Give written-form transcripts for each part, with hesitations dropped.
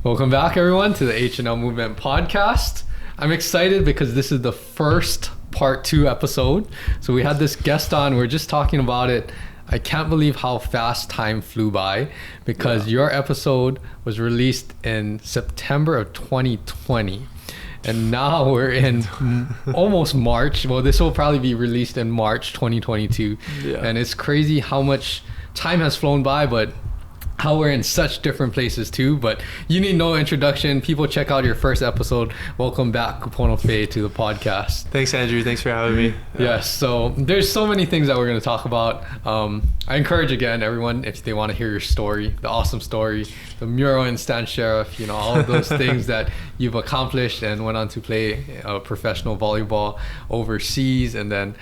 Welcome back, everyone, to the HNL Movement podcast. I'm excited because this is the first part 2 episode. So we had this guest on. We're just talking about it. I can't believe how fast time flew by because your episode was released in September of 2020. And now we're in almost March. Well, this will probably be released in March 2022. Yeah. And it's crazy how much time has flown by, but how we're in such different places too. But you need no introduction. People, check out your first episode. Welcome back, Kupono Fey, to the podcast. Thanks, Andrew. Thanks for having me. Yes, so there's so many things that we're going to talk about. I encourage, again, everyone, if they want to hear your story, the awesome story, the mural in Stan Sheriff, all of those things that you've accomplished and went on to play professional volleyball overseas. And then,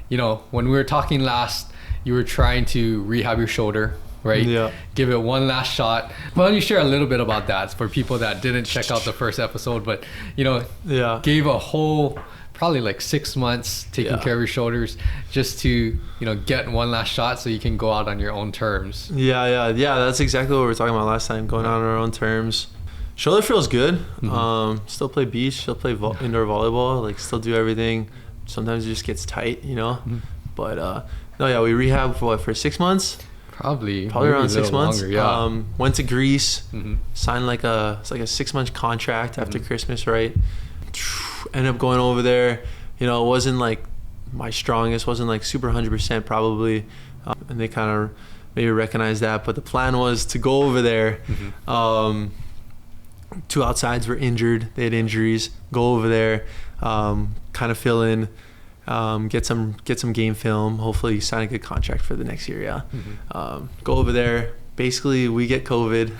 when we were talking last, you were trying to rehab your shoulder, right? Yeah. Give it one last shot. Why don't you share a little bit about that for people that didn't check out the first episode, but gave a whole probably like 6 months taking care of your shoulders just to get one last shot so you can go out on your own terms. Yeah. That's exactly what we were talking about last time. Going out on our own terms. Shoulder feels good. Mm-hmm. Still play beach. Still play indoor volleyball. Like still do everything. Sometimes it just gets tight, Mm-hmm. But we rehab for 6 months. Probably around 6 months. Longer, went to Greece, signed it's like a 6-month contract after Christmas, right? Ended up going over there. It wasn't like my strongest, wasn't like super 100% probably, and they kind of maybe recognized that. But the plan was to go over there. 2 outsides were injured; they had injuries. Go over there, kind of fill in. Get some game film, hopefully sign a good contract for the next year. Go over there, basically we get COVID.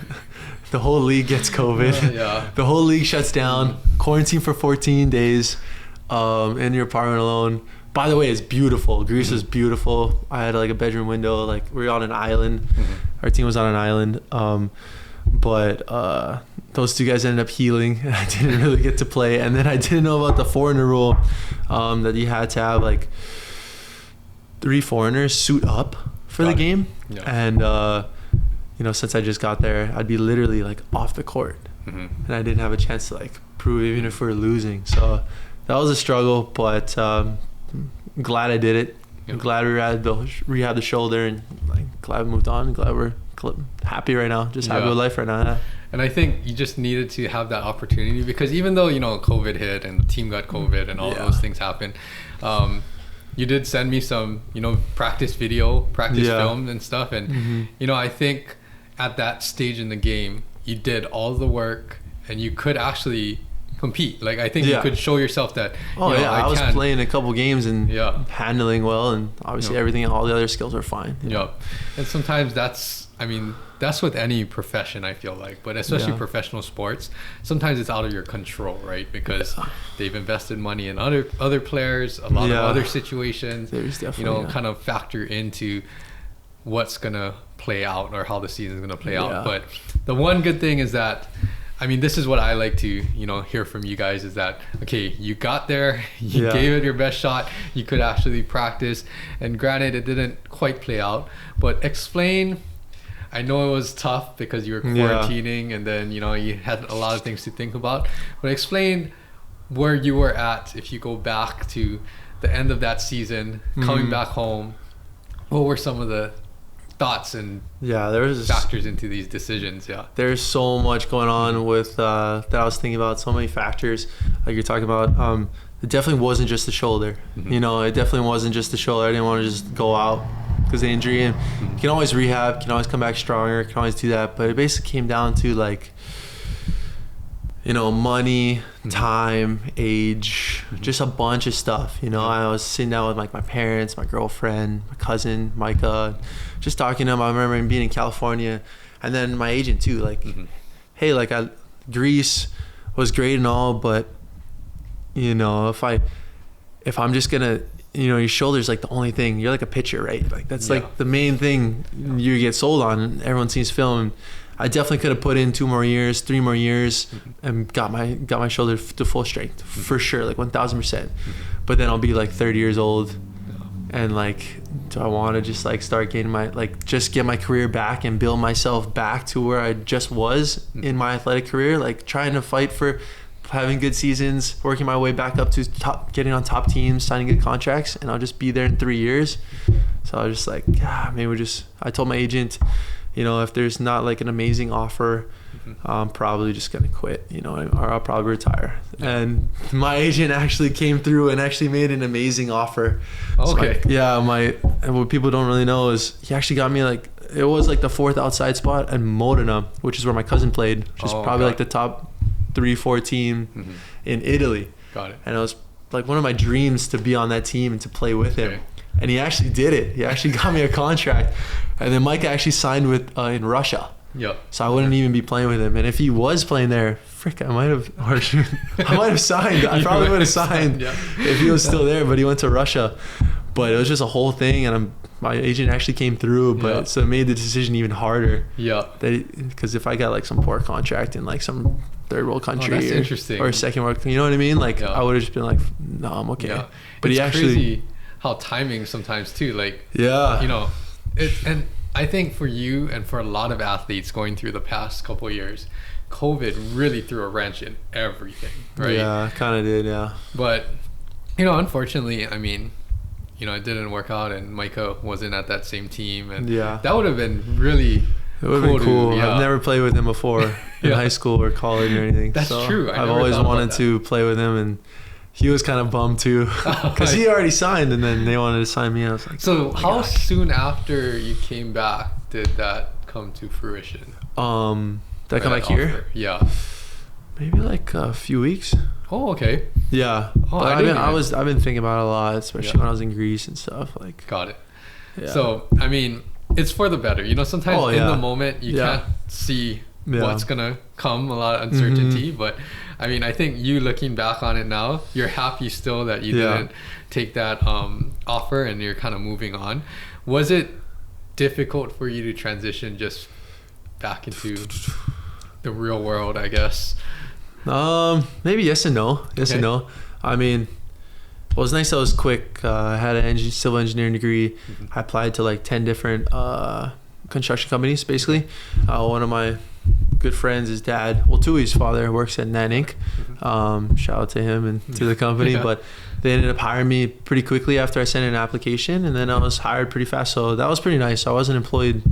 The whole league gets COVID. The whole league shuts down, quarantine for 14 days in your apartment alone. By the way, it's beautiful. Greece is beautiful. I had like a bedroom window, like we were on an island. Our team was on an island, but those 2 guys ended up healing. I didn't really get to play. And then I didn't know about the foreigner rule, that you had to have like 3 foreigners suit up for the game. And, since I just got there, I'd be literally like off the court. And I didn't have a chance to like prove even if we were losing. So that was a struggle, but glad I did it. I'm glad we rehabbed the shoulder and like glad we moved on. Glad we're happy right now. Just happy with life right now. And I think you just needed to have that opportunity because even though, COVID hit and the team got COVID and all those things happened, you did send me some, practice film and stuff. And, I think at that stage in the game, you did all the work and you could actually compete. Like, I think you could show yourself that, I was playing a couple games and handling well, and obviously everything, all the other skills are fine. And sometimes that's with any profession, I feel like, but especially professional sports, sometimes it's out of your control, right? Because they've invested money in other players, a lot of other situations, there's definitely, kind of factor into what's going to play out or how the season's going to play out. But the one good thing is that, this is what I like to, hear from you guys is that, okay, you got there, you gave it your best shot, you could actually practice, and granted, it didn't quite play out, but explain. I know it was tough because you were quarantining and then, you had a lot of things to think about, but explain where you were at if you go back to the end of that season, coming back home. What were some of the thoughts and factors into these decisions? There's so much going on with that I was thinking about, so many factors like you're talking about. It definitely wasn't just the shoulder. It definitely wasn't just the shoulder. I didn't want to just go out because of the injury, and you can always rehab, can always come back stronger, can always do that, but it basically came down to like money, time, age, just a bunch of stuff. I was sitting down with like my parents, my girlfriend, my cousin Micah, just talking to them. I remember being in California, and then my agent too, like hey, like Greece was great and all, but if I'm just gonna, your shoulder's like the only thing. You're like a pitcher, right? Like that's like the main thing you get sold on, and everyone sees film. I definitely could have put in 2 more years, 3 more years, and got my shoulder to full strength for sure, like 1,000%. But then I'll be like 30 years old, and like do I want to just like start getting my, like, just get my career back and build myself back to where I just was in my athletic career, like trying to fight for having good seasons, working my way back up to top, getting on top teams, signing good contracts, and I'll just be there in 3 years. So I was just like, maybe I told my agent, you know, if there's not like an amazing offer, I'm probably just going to quit, you know, or I'll probably retire. And my agent actually came through and actually made an amazing offer. Okay. So and what people don't really know is he actually got me like, it was like the 4th outside spot in Modena, which is where my cousin played, which is probably like the top 3-4 team in Italy. Got it. And it was like one of my dreams to be on that team and to play with him. And he actually did it. He actually got me a contract. And then Mike actually signed with in Russia. Yep. So I wouldn't even be playing with him. And if he was playing there, I might have signed. I probably would have signed if he was still there, but he went to Russia. But it was just a whole thing, and my agent actually came through, but so it made the decision even harder. Yeah. Because if I got like some poor contract in like some third world country or second world, you know what I mean? Like I would have just been like, no, I'm okay. Yeah. But it's he actually crazy how timing sometimes too, like you know, and I think for you and for a lot of athletes going through the past couple of years, COVID really threw a wrench in everything, right? Yeah, kind of did, yeah. But you know, unfortunately, I mean, you know, it didn't work out, and Micah wasn't at that same team, and that would have been really cool. I've never played with him before in high school or college or anything. That's true. I've always wanted to play with him, and he was kind of bummed too because he already signed, and then they wanted to sign me. I was like, so how soon after you came back did that come to fruition? Did I come back here? Yeah, maybe like a few weeks. Oh, okay. Yeah. Oh, but I've been thinking about it a lot, especially when I was in Greece and stuff. Like, got it. Yeah. So I mean, it's for the better. You know, sometimes in the moment you can't see what's gonna come, a lot of uncertainty. But I mean, I think you looking back on it now, you're happy still that you didn't take that offer, and you're kind of moving on. Was it difficult for you to transition just back into the real world, I guess? Maybe yes and no. And no. I mean, it was nice that it was quick. I had a civil engineering degree. I applied to like 10 different construction companies, basically. One of my good friends, his dad, Tui's father, works at Nan Inc. Shout out to him and to the company. But they ended up hiring me pretty quickly after I sent in an application, and then I was hired pretty fast. So that was pretty nice. I wasn't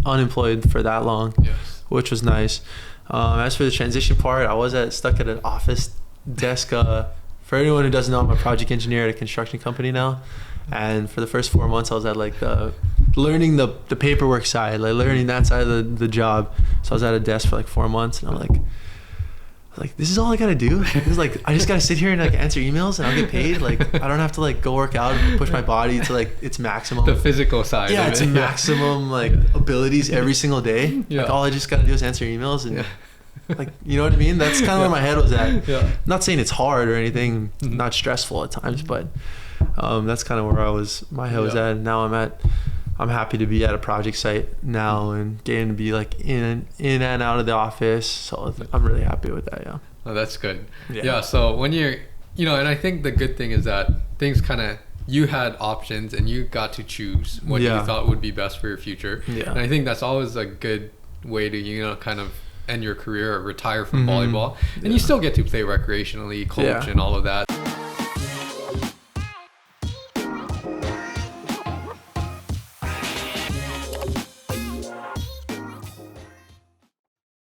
unemployed for that long, which was nice. As for the transition part, I was stuck at an office desk. For anyone who doesn't know, I'm a project engineer at a construction company now. And for the first 4 months, I was at like learning the paperwork side, like learning that side of the job. So I was at a desk for like 4 months, and I'm like, this is all I gotta do? This is like, I just gotta sit here and like answer emails and I'll get paid? Like, I don't have to like go work out and push my body to like its maximum. The physical side. Yeah, it's maximum like abilities every single day. Like all I just gotta do is answer emails and like, you know what I mean? That's kind of where my head was at. Not saying it's hard or anything, not stressful at times, but that's kind of where my head was at. And now I'm happy to be at a project site now and getting to be like in and out of the office. So I'm really happy with that. Yeah. Oh, that's good. Yeah. So when you're, you know, and I think the good thing is that things kind of, you had options and you got to choose what you thought would be best for your future. Yeah. And I think that's always a good way to, you know, kind of end your career or retire from volleyball. And you still get to play recreationally, coach and all of that.